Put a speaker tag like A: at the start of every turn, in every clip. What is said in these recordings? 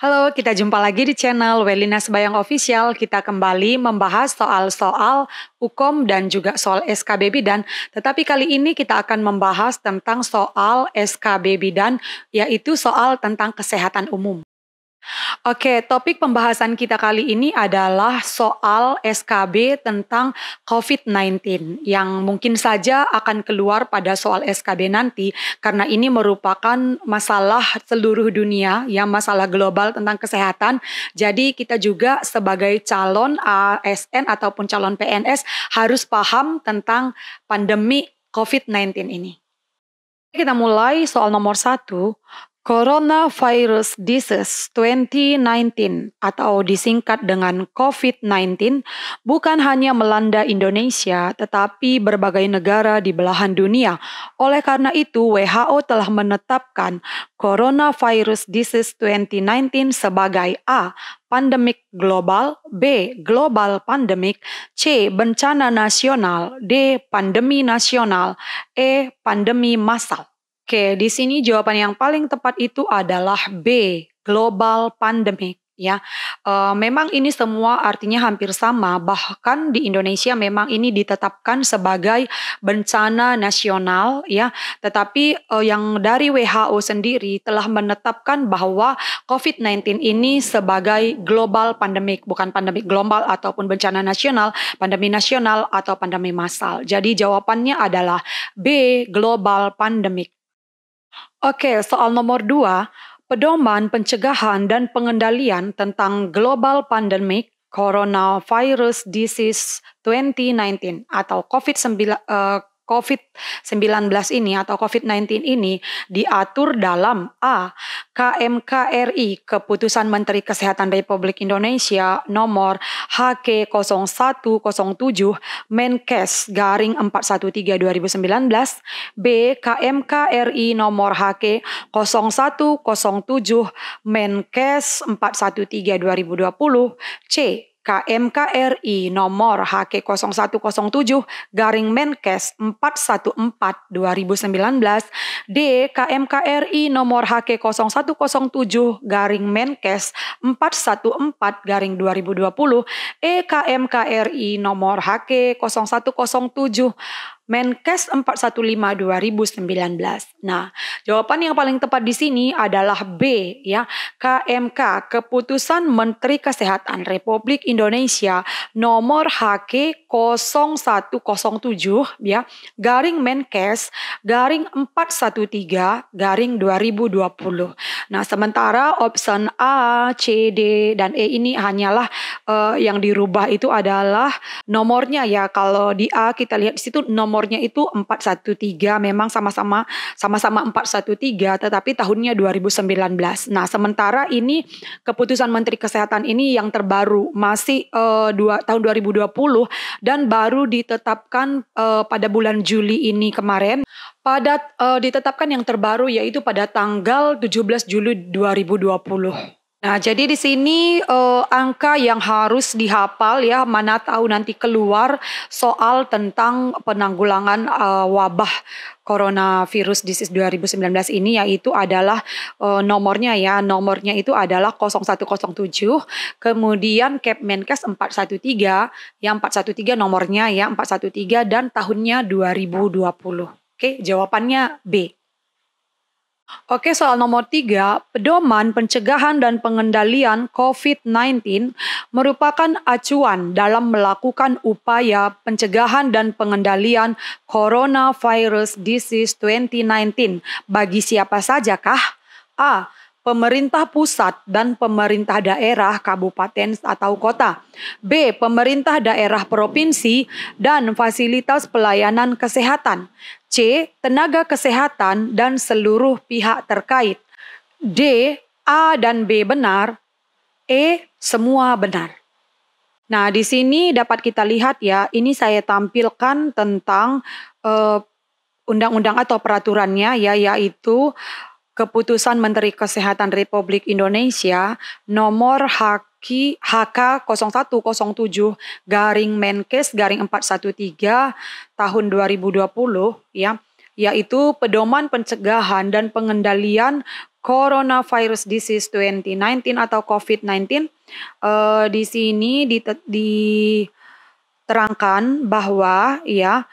A: Halo, kita jumpa lagi di channel Welina Sebayang Official. Kita kembali membahas soal-soal hukum dan juga soal SKB Bidan. Tetapi kali ini kita akan membahas tentang soal SKB Bidan, yaitu soal tentang kesehatan umum. Oke, topik pembahasan kita kali ini adalah soal SKB tentang COVID-19 yang mungkin saja akan keluar pada soal SKB nanti karena ini merupakan masalah seluruh dunia, ya, masalah global tentang kesehatan. Jadi kita juga sebagai calon ASN ataupun calon PNS harus paham tentang pandemi COVID-19 ini. Kita mulai soal nomor 1. Coronavirus Disease 2019 atau disingkat dengan COVID-19 bukan hanya melanda Indonesia tetapi berbagai negara di belahan dunia. Oleh karena itu, WHO telah menetapkan Coronavirus Disease 2019 sebagai A. Pandemik global, B. Global pandemic, C. Bencana nasional, D. Pandemi nasional, E. Pandemi massal. Oke, di sini jawaban yang paling tepat itu adalah B, global pandemic. Ya, memang ini semua artinya hampir sama. Bahkan di Indonesia memang ini ditetapkan sebagai bencana nasional, ya. Tetapi yang dari WHO sendiri telah menetapkan bahwa COVID-19 ini sebagai global pandemic, bukan pandemik global ataupun bencana nasional, pandemi nasional atau pandemi massal. Jadi jawabannya adalah B, global pandemic. Oke, soal nomor 2, pedoman pencegahan dan pengendalian tentang global pandemic coronavirus disease 2019 atau COVID-19 ini atau COVID-19 ini diatur dalam A. KMKRI, Keputusan Menteri Kesehatan Republik Indonesia nomor HK 0107 Menkes garing 413 2019, B. KMKRI nomor HK 0107 Menkes 413 2020, C. KMKRI nomor HK 0107 garing Menkes 414 2019, D. KMKRI nomor HK 0107 garing Menkes 414 garing 2020, E. KMKRI nomor HK 0107 Menkes 415 2019. Nah, jawaban yang paling tepat di sini adalah B, ya. KMK, Keputusan Menteri Kesehatan Republik Indonesia nomor HK 0107, ya, garing Menkes garing 413 garing 2020. Nah, sementara option A, C, D, dan E ini hanyalah yang dirubah itu adalah nomornya, ya. Kalau di A kita lihat di situ nomornya itu 413, memang sama-sama 413 tetapi tahunnya 2019. Nah, sementara ini keputusan Menteri Kesehatan ini yang terbaru masih tahun 2020 dan baru ditetapkan pada bulan Juli ini kemarin. Ditetapkan yang terbaru yaitu pada tanggal 17 Juli 2020. Nah, jadi di sini angka yang harus dihafal, ya, mana tahu nanti keluar soal tentang penanggulangan wabah coronavirus disease 2019 ini, yaitu adalah nomornya, ya, nomornya itu adalah 0107, kemudian Kepmenkes 413, yang 413 nomornya, ya, 413 dan tahunnya 2020. Oke, jawabannya B. Oke, soal nomor 3, pedoman pencegahan dan pengendalian COVID-19 merupakan acuan dalam melakukan upaya pencegahan dan pengendalian coronavirus disease 2019 bagi siapa saja kah? A. Pemerintah pusat dan pemerintah daerah kabupaten atau kota. B. Pemerintah daerah provinsi dan fasilitas pelayanan kesehatan. C. Tenaga kesehatan dan seluruh pihak terkait. D. A dan B benar. E. Semua benar. Nah, di sini dapat kita lihat, ya, ini saya tampilkan tentang undang-undang atau peraturannya, ya, yaitu Keputusan Menteri Kesehatan Republik Indonesia nomor HK 0107 garing Menkes garing 413 tahun 2020, ya, yaitu pedoman pencegahan dan pengendalian Coronavirus Disease 2019 atau COVID-19. Di sini diterangkan bahwa ya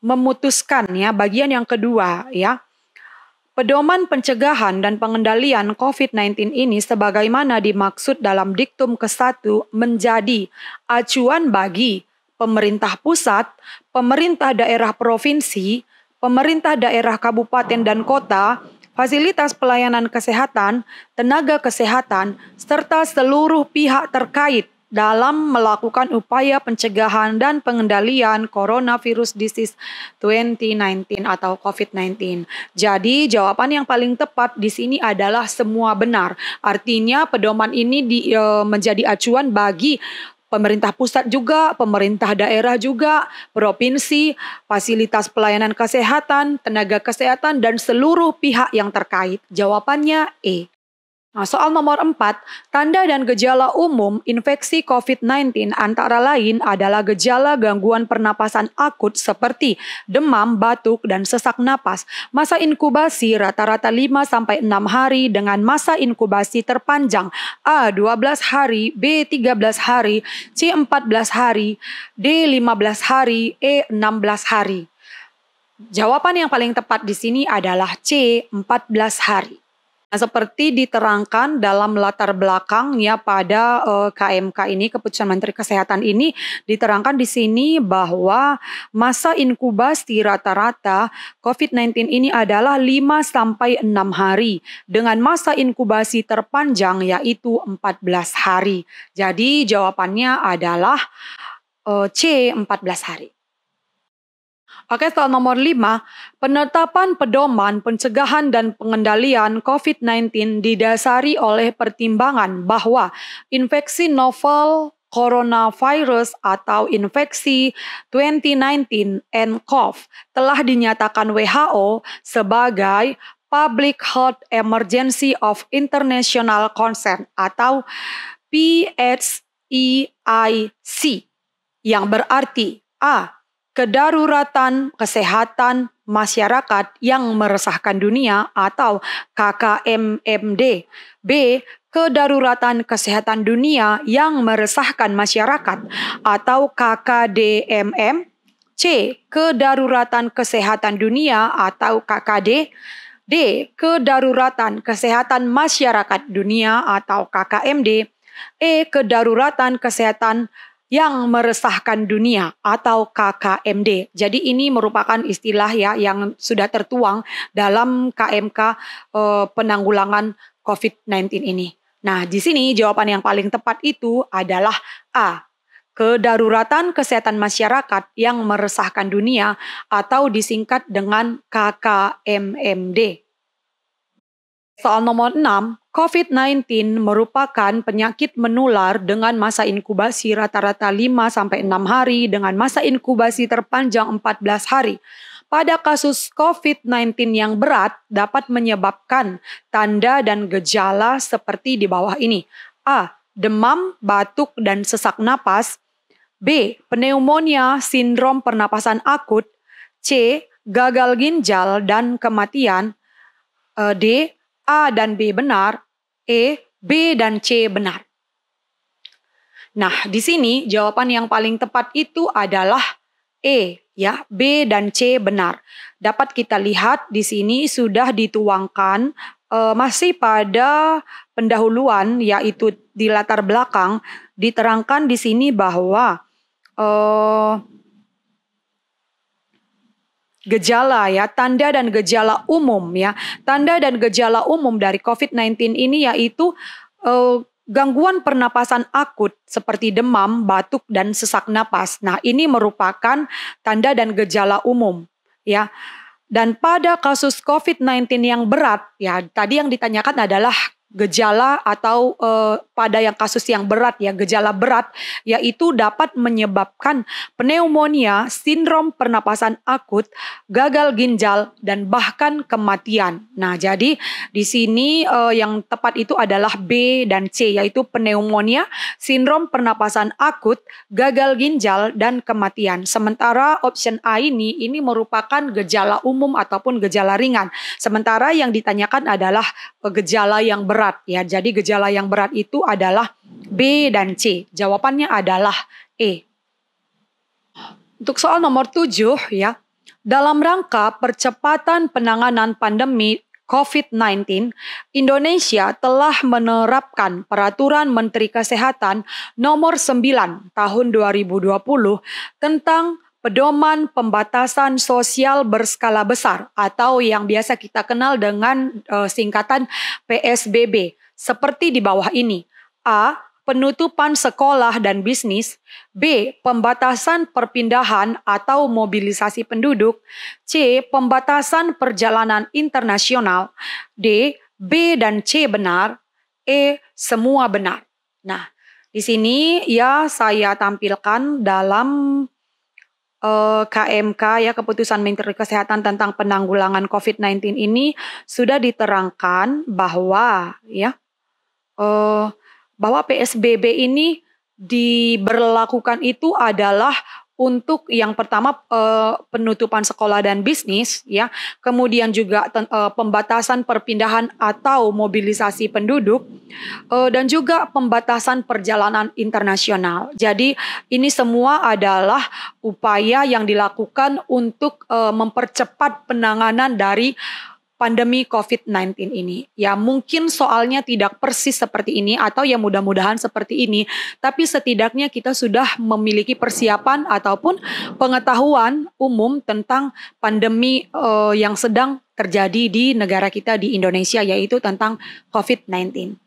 A: memutuskan ya bagian yang kedua ya. Pedoman pencegahan dan pengendalian COVID-19 ini sebagaimana dimaksud dalam diktum ke-1 menjadi acuan bagi pemerintah pusat, pemerintah daerah provinsi, pemerintah daerah kabupaten dan kota, fasilitas pelayanan kesehatan, tenaga kesehatan, serta seluruh pihak terkait dalam melakukan upaya pencegahan dan pengendalian Coronavirus Disease 2019 atau COVID-19. Jadi jawaban yang paling tepat di sini adalah semua benar. Artinya pedoman ini menjadi acuan bagi pemerintah pusat juga, pemerintah daerah juga, provinsi, fasilitas pelayanan kesehatan, tenaga kesehatan, dan seluruh pihak yang terkait. Jawabannya E. Nah, soal nomor 4, tanda dan gejala umum infeksi COVID-19 antara lain adalah gejala gangguan pernapasan akut seperti demam, batuk, dan sesak napas. Masa inkubasi rata-rata 5-6 hari dengan masa inkubasi terpanjang A. 12 hari, B. 13 hari, C. 14 hari, D. 15 hari, E. 16 hari. Jawaban yang paling tepat di sini adalah C. 14 hari. Nah, seperti diterangkan dalam latar belakangnya pada KMK ini, Keputusan Menteri Kesehatan ini diterangkan di sini bahwa masa inkubasi rata-rata COVID-19 ini adalah 5-6 hari dengan masa inkubasi terpanjang yaitu 14 hari. Jadi jawabannya adalah C, 14 hari. Oke, soal nomor 5, penetapan pedoman pencegahan dan pengendalian COVID-19 didasari oleh pertimbangan bahwa infeksi novel coronavirus atau infeksi 2019 nCoV telah dinyatakan WHO sebagai Public Health Emergency of International Concern atau PHEIC yang berarti A. Kedaruratan kesehatan masyarakat yang meresahkan dunia atau KKMMD. B. Kedaruratan kesehatan dunia yang meresahkan masyarakat atau KKDMM. C. Kedaruratan kesehatan dunia atau KKD. D. Kedaruratan kesehatan masyarakat dunia atau KKMD. E. Kedaruratan kesehatan yang meresahkan dunia atau KKMD. Jadi ini merupakan istilah ya yang sudah tertuang dalam KMK penanggulangan COVID-19 ini. Nah, di sini jawaban yang paling tepat itu adalah A. Kedaruratan kesehatan masyarakat yang meresahkan dunia atau disingkat dengan KKMMD. Soal nomor 6, COVID-19 merupakan penyakit menular dengan masa inkubasi rata-rata 5-6 hari dengan masa inkubasi terpanjang 14 hari. Pada kasus COVID-19 yang berat dapat menyebabkan tanda dan gejala seperti di bawah ini. A. Demam, batuk, dan sesak napas. B. Pneumonia, sindrom pernapasan akut. C. Gagal ginjal dan kematian. D. A dan B benar, E, B dan C benar. Nah, di sini jawaban yang paling tepat itu adalah E, ya, B dan C benar. Dapat kita lihat di sini sudah dituangkan masih pada pendahuluan, yaitu di latar belakang diterangkan di sini bahwa gejala ya, tanda dan gejala umum ya. Tanda dan gejala umum dari COVID-19 ini yaitu gangguan pernapasan akut seperti demam, batuk, dan sesak napas. Nah, ini merupakan tanda dan gejala umum ya. Dan pada kasus COVID-19 yang berat ya, tadi yang ditanyakan adalah gejala atau pada yang kasus yang berat ya, gejala berat, yaitu dapat menyebabkan pneumonia, sindrom pernapasan akut, gagal ginjal, dan bahkan kematian. Nah, jadi di sini yang tepat itu adalah B dan C, yaitu pneumonia, sindrom pernapasan akut, gagal ginjal, dan kematian. Sementara option A ini merupakan gejala umum ataupun gejala ringan. Sementara yang ditanyakan adalah gejala yang berat ya. Jadi gejala yang berat itu adalah B dan C. Jawabannya adalah E. Untuk soal nomor 7 ya. Dalam rangka percepatan penanganan pandemi COVID-19, Indonesia telah menerapkan Peraturan Menteri Kesehatan Nomor 9 Tahun 2020 tentang Pedoman Pembatasan Sosial Berskala Besar atau yang biasa kita kenal dengan singkatan PSBB seperti di bawah ini. A. Penutupan sekolah dan bisnis. B. Pembatasan perpindahan atau mobilisasi penduduk. C. Pembatasan perjalanan internasional. D. B dan C benar. E. Semua benar. Nah, di sini ya saya tampilkan dalam KMK ya, Keputusan Menteri Kesehatan tentang Penanggulangan COVID-19 ini sudah diterangkan bahwa ya bahwa PSBB ini diberlakukan itu adalah untuk yang pertama penutupan sekolah dan bisnis ya, kemudian juga pembatasan perpindahan atau mobilisasi penduduk dan juga pembatasan perjalanan internasional. Jadi ini semua adalah upaya yang dilakukan untuk mempercepat penanganan dari pandemi COVID-19 ini. Ya mungkin soalnya tidak persis seperti ini atau ya mudah-mudahan seperti ini, tapi setidaknya kita sudah memiliki persiapan ataupun pengetahuan umum tentang pandemi yang sedang terjadi di negara kita di Indonesia, yaitu tentang COVID-19.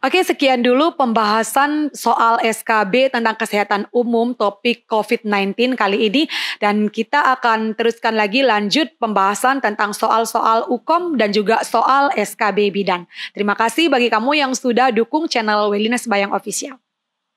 A: Oke, sekian dulu pembahasan soal SKB tentang kesehatan umum topik COVID-19 kali ini, dan kita akan teruskan lagi lanjut pembahasan tentang soal-soal UKOM dan juga soal SKB Bidan. Terima kasih bagi kamu yang sudah dukung channel Welina Sembayang Official.